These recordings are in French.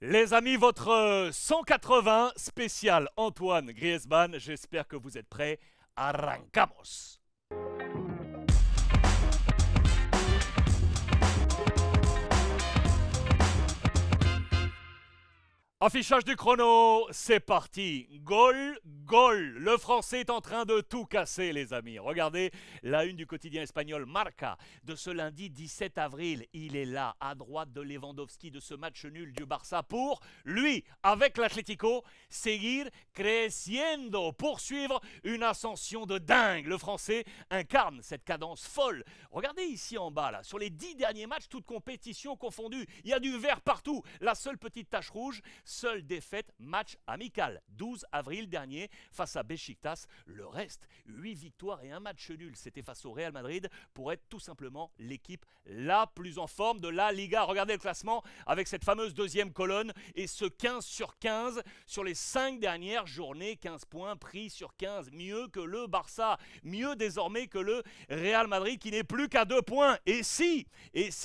Les amis, votre 180 spécial Antoine Griezmann, j'espère que vous êtes prêts. Arrancamos. Affichage du chrono, c'est parti. Goal, goal. Le français est en train de tout casser, les amis. Regardez la une du quotidien espagnol Marca de ce lundi 17 avril. Il est là, à droite de Lewandowski, de ce match nul du Barça pour lui, avec l'Atlético, seguir creciendo, poursuivre une ascension de dingue. Le français incarne cette cadence folle. Regardez ici en bas, là, sur les 10 derniers matchs, toutes compétitions confondues. Il y a du vert partout. La seule petite tache rouge, seule défaite, match amical, 12 avril dernier, face à Beşiktaş. Le reste, 8 victoires et un match nul. C'était face au Real Madrid pour être tout simplement l'équipe la plus en forme de la Liga. Regardez le classement avec cette fameuse deuxième colonne et ce 15 sur 15 sur les 5 dernières journées. 15 points pris sur 15. Mieux que le Barça, mieux désormais que le Real Madrid qui n'est plus qu'à 2 points. Et si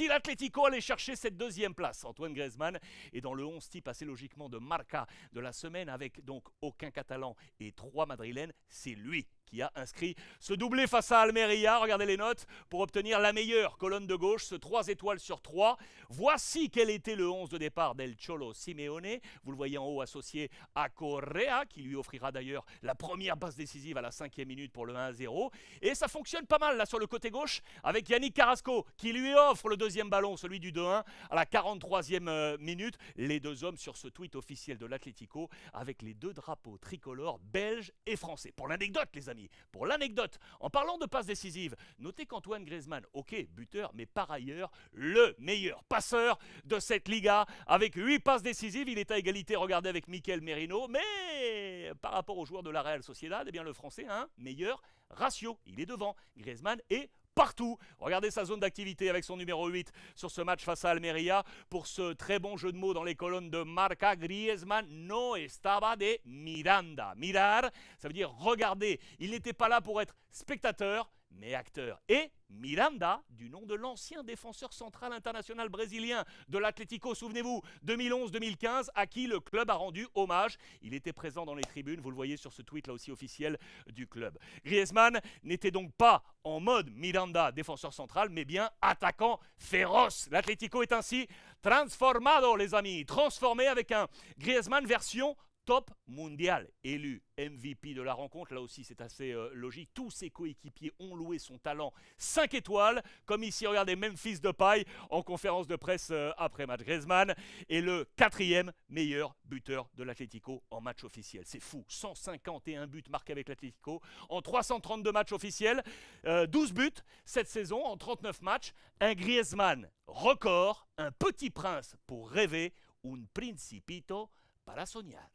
l'Atlético allait chercher cette deuxième place, Antoine Griezmann est dans le 11 type assez logiquement de Marca de la semaine avec donc aucun Catalan et 3 Madrilènes, c'est lui qui a inscrit ce doublé face à Almeria. Regardez les notes pour obtenir la meilleure colonne de gauche, ce 3 étoiles sur 3. Voici quel était le 11 de départ d'El Cholo Simeone. Vous le voyez en haut associé à Correa, qui lui offrira d'ailleurs la première passe décisive à la 5e minute pour le 1-0. Et ça fonctionne pas mal là sur le côté gauche avec Yannick Carrasco qui lui offre le deuxième ballon, celui du 2-1 à la 43e minute. Les deux hommes sur ce tweet officiel de l'Atlético avec les deux drapeaux tricolores belges et français. Pour l'anecdote, les amis, pour l'anecdote, en parlant de passes décisives, notez qu'Antoine Griezmann, ok, buteur, mais par ailleurs, le meilleur passeur de cette Liga. Avec 8 passes décisives, il est à égalité, regardez, avec Mikel Merino. Mais par rapport aux joueurs de la Real Sociedad, eh bien le français a un meilleur ratio. Il est devant. Griezmann est partout. Regardez sa zone d'activité avec son numéro 8 sur ce match face à Almeria. Pour ce très bon jeu de mots dans les colonnes de Marca, Griezmann no estaba de Miranda. Mirar, ça veut dire regarder. Il n'était pas là pour être spectateur, mais acteur. Et Miranda, du nom de l'ancien défenseur central international brésilien de l'Atlético, souvenez-vous, 2011-2015, à qui le club a rendu hommage. Il était présent dans les tribunes, vous le voyez sur ce tweet là aussi officiel du club. Griezmann n'était donc pas en mode Miranda, défenseur central, mais bien attaquant féroce. L'Atlético est ainsi transformado, les amis, transformé avec un Griezmann version top mondial, élu MVP de la rencontre. Là aussi, c'est assez logique. Tous ses coéquipiers ont loué son talent 5 étoiles, comme ici, regardez, Memphis Depay en conférence de presse après match. Griezmann est le 4e meilleur buteur de l'Atlético en match officiel. C'est fou, 151 buts marqués avec l'Atlético en 332 matchs officiels, 12 buts cette saison en 39 matchs. Un Griezmann record, un petit prince pour rêver, un principito para soñar.